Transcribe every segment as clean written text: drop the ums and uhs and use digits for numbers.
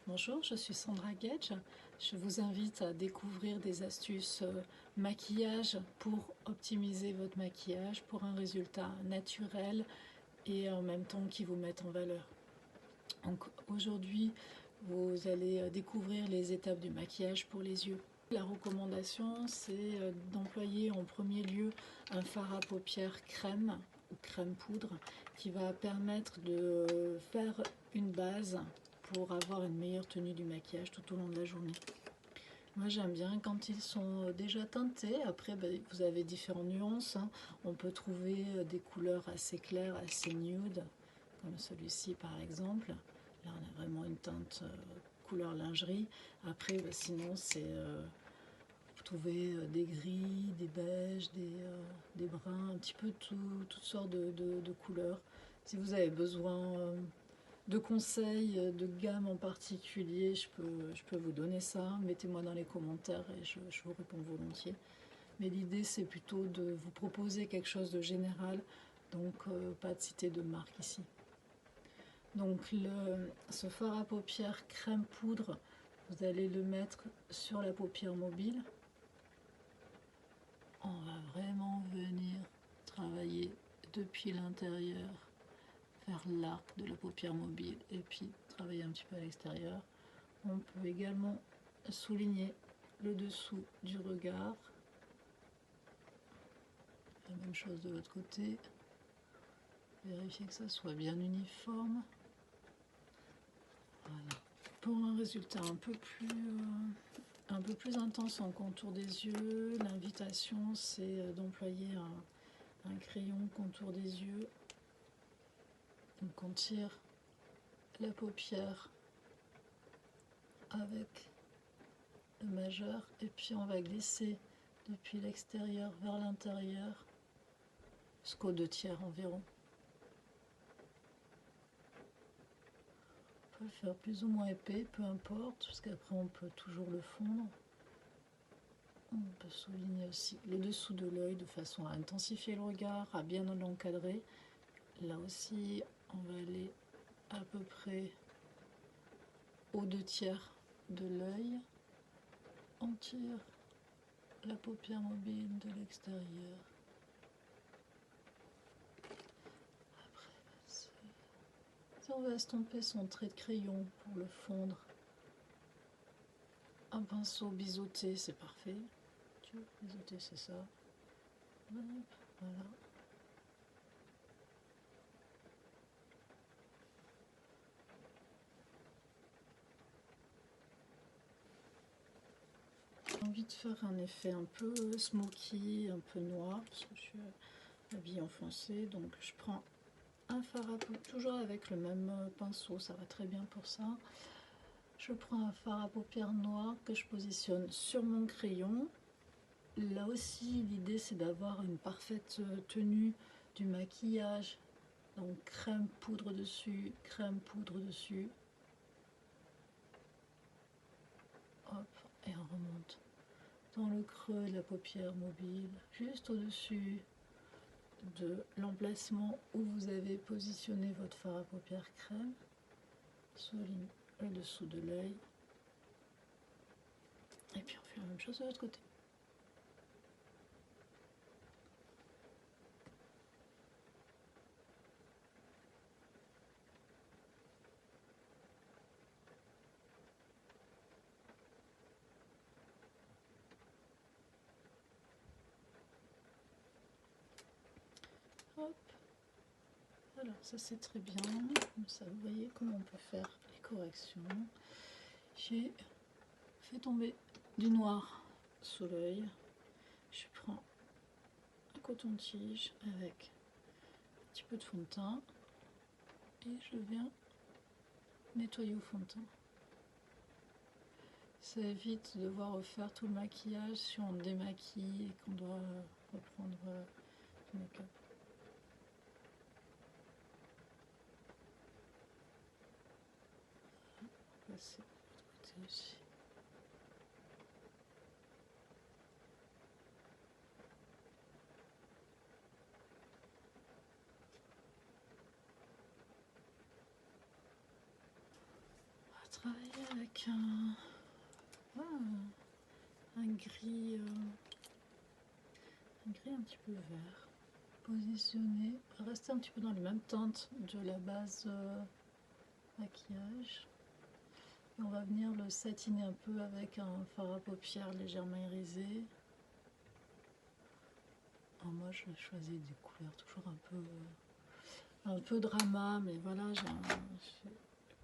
Bonjour, je suis Sandra Gage. Je vous invite à découvrir des astuces maquillage pour optimiser votre maquillage pour un résultat naturel et en même temps qui vous mette en valeur. Donc aujourd'hui, vous allez découvrir les étapes du maquillage pour les yeux. La recommandation, c'est d'employer en premier lieu un fard à paupières crème ou crème poudre qui va permettre de faire une base pour avoir une meilleure tenue du maquillage tout au long de la journée. Moi j'aime bien quand ils sont déjà teintés. Après vous avez différentes nuances, hein. On peut trouver des couleurs assez claires, assez nude, comme celui-ci par exemple. Là on a vraiment une teinte couleur lingerie. Après sinon c'est vous trouvez des gris, des beiges, des bruns, un petit peu toutes sortes de couleurs. Si vous avez besoin de conseils, de gamme en particulier, je peux vous donner ça. Mettez-moi dans les commentaires et je vous réponds volontiers. Mais l'idée, c'est plutôt de vous proposer quelque chose de général, donc pas de citer de marque ici. Donc ce fard à paupières crème poudre, vous allez le mettre sur la paupière mobile. On va vraiment venir travailler depuis l'intérieur vers l'arc de la paupière mobile et puis travailler un petit peu à l'extérieur. On peut également souligner le dessous du regard. La même chose de l'autre côté. Vérifier que ça soit bien uniforme. Voilà. Pour un résultat un peu plus intense en contour des yeux, l'invitation c'est d'employer un crayon contour des yeux. Donc on tire la paupière avec le majeur et puis on va glisser depuis l'extérieur vers l'intérieur jusqu'aux 2/3 environ. On peut le faire plus ou moins épais, peu importe, parce qu'après on peut toujours le fondre. On peut souligner aussi le dessous de l'œil de façon à intensifier le regard, à bien l'encadrer. Là aussi, on va aller à peu près aux 2/3 de l'œil. On tire la paupière mobile de l'extérieur. Si on veut estomper son trait de crayon pour le fondre, un pinceau biseauté, c'est parfait. Biseauté, c'est ça. Voilà. J'ai envie de faire un effet un peu smoky, un peu noir, parce que je suis habillée en foncé, donc je prends un fard à paupières, toujours avec le même pinceau, ça va très bien pour ça. Je prends un fard à paupières noir que je positionne sur mon crayon. Là aussi, l'idée c'est d'avoir une parfaite tenue du maquillage. Donc crème poudre dessus, crème poudre dessus. Hop, et on remonte dans le creux de la paupière mobile, juste au-dessus de l'emplacement où vous avez positionné votre fard à paupières crème. Souligne le dessous de l'œil. Et puis on fait la même chose de l'autre côté. Hop. Voilà, ça c'est très bien. Comme ça, vous voyez comment on peut faire les corrections. J'ai fait tomber du noir sous l'œil. Je prends un coton-tige avec un petit peu de fond de teint et je viens nettoyer au fond de teint. Ça évite de devoir refaire tout le maquillage si on démaquille et qu'on doit reprendre du make-up. Passer de l'autre côté aussi. travailler avec un gris un petit peu vert. Positionner, rester un petit peu dans les mêmes teintes de la base maquillage. Et on va venir le satiner un peu avec un fard à paupières légèrement irisé. Alors moi je choisis des couleurs toujours un peu drama, mais voilà, j'ai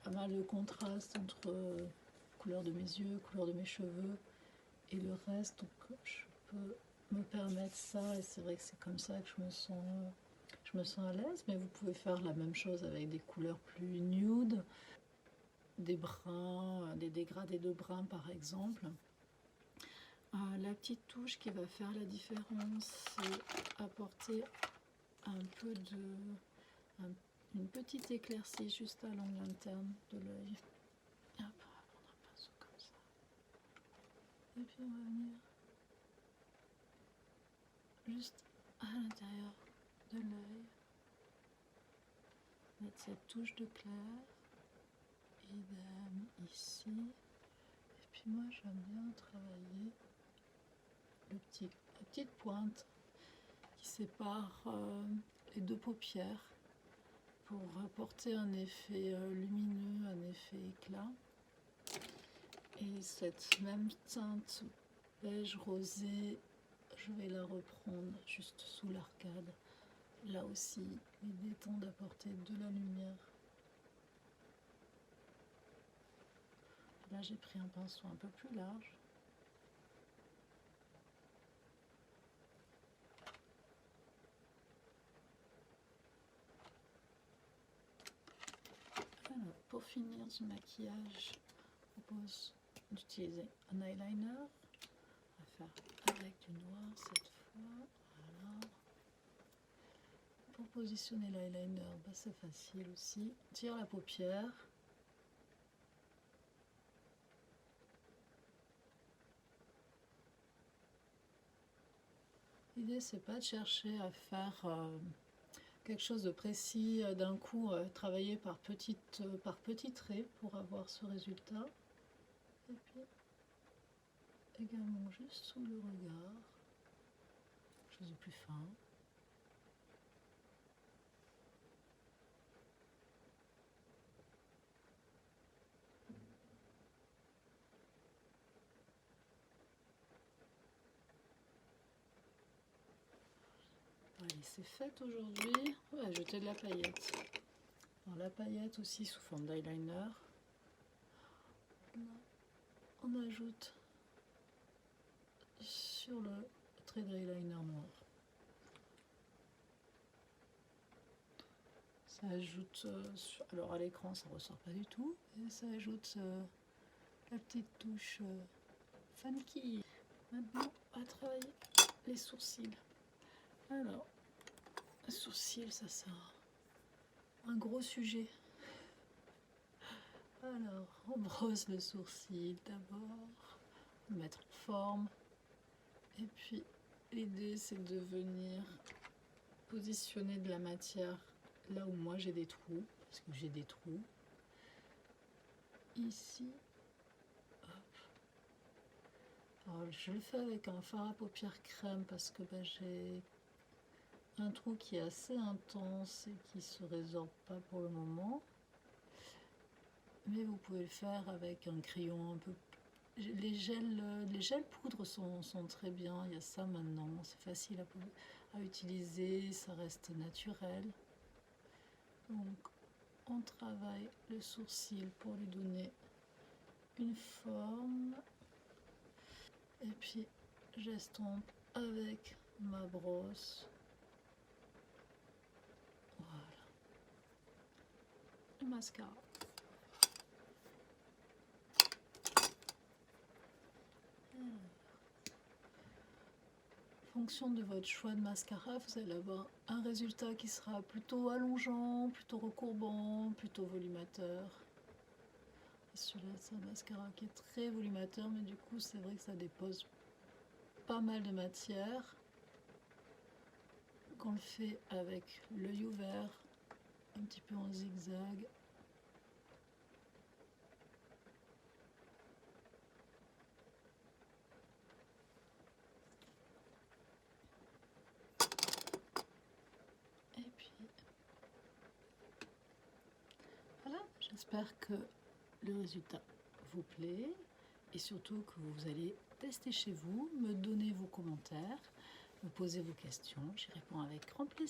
pas mal de contraste entre couleur de mes yeux, couleur de mes cheveux et le reste, donc je peux me permettre ça, et c'est vrai que c'est comme ça que je me sens à l'aise. Mais vous pouvez faire la même chose avec des couleurs plus nude, des bruns, des dégradés de brun par exemple. La petite touche qui va faire la différence, c'est apporter un peu une petite éclaircie juste à l'angle interne de l'œil. Hop, on va prendre un pinceau comme ça. Et puis on va venir juste à l'intérieur de l'œil, mettre cette touche de clair, idem ici. Et puis moi j'aime bien travailler la petite pointe qui sépare les deux paupières pour apporter un effet lumineux, un effet éclat. Et cette même teinte beige rosé, je vais la reprendre juste sous l'arcade. Là aussi, l'idée étant d'apporter de la lumière. Là, j'ai pris un pinceau un peu plus large. Alors, pour finir ce maquillage, je propose d'utiliser un eyeliner. On va faire avec du noir cette fois. Voilà. Pour positionner l'eyeliner, c'est facile aussi. On tire la paupière. L'idée, c'est pas de chercher à faire quelque chose de précis d'un coup, travailler par petits traits pour avoir ce résultat. Et puis également juste sous le regard, quelque chose de plus fin. Allez, c'est fait aujourd'hui. On va ajouter de la paillette. Alors, la paillette aussi sous forme d'eyeliner. On ajoute sur le trait d'eyeliner noir. Ça ajoute, alors à l'écran ça ressort pas du tout, et ça ajoute la petite touche funky. Maintenant, on va travailler les sourcils. Alors, les sourcils, ça c'est un gros sujet. Alors, on brosse le sourcil d'abord, mettre en forme, et puis l'idée c'est de venir positionner de la matière là où moi j'ai des trous, parce que j'ai des trous. Ici, hop. Alors, je le fais avec un fard à paupières crème parce que j'ai un trou qui est assez intense et qui se résorbe pas pour le moment. Mais vous pouvez le faire avec un crayon un peu. Les gels poudre sont très bien. Il y a ça maintenant, c'est facile à utiliser, ça reste naturel. Donc on travaille le sourcil pour lui donner une forme. Et puis j'estompe avec ma brosse. Voilà. Le mascara. En fonction de votre choix de mascara, vous allez avoir un résultat qui sera plutôt allongeant, plutôt recourbant, plutôt volumateur. Celui-là, c'est un mascara qui est très volumateur, mais du coup, c'est vrai que ça dépose pas mal de matière. Qu'on le fait avec l'œil ouvert, un petit peu en zigzag. J'espère que le résultat vous plaît et surtout que vous allez tester chez vous, me donner vos commentaires, me poser vos questions. J'y réponds avec grand plaisir.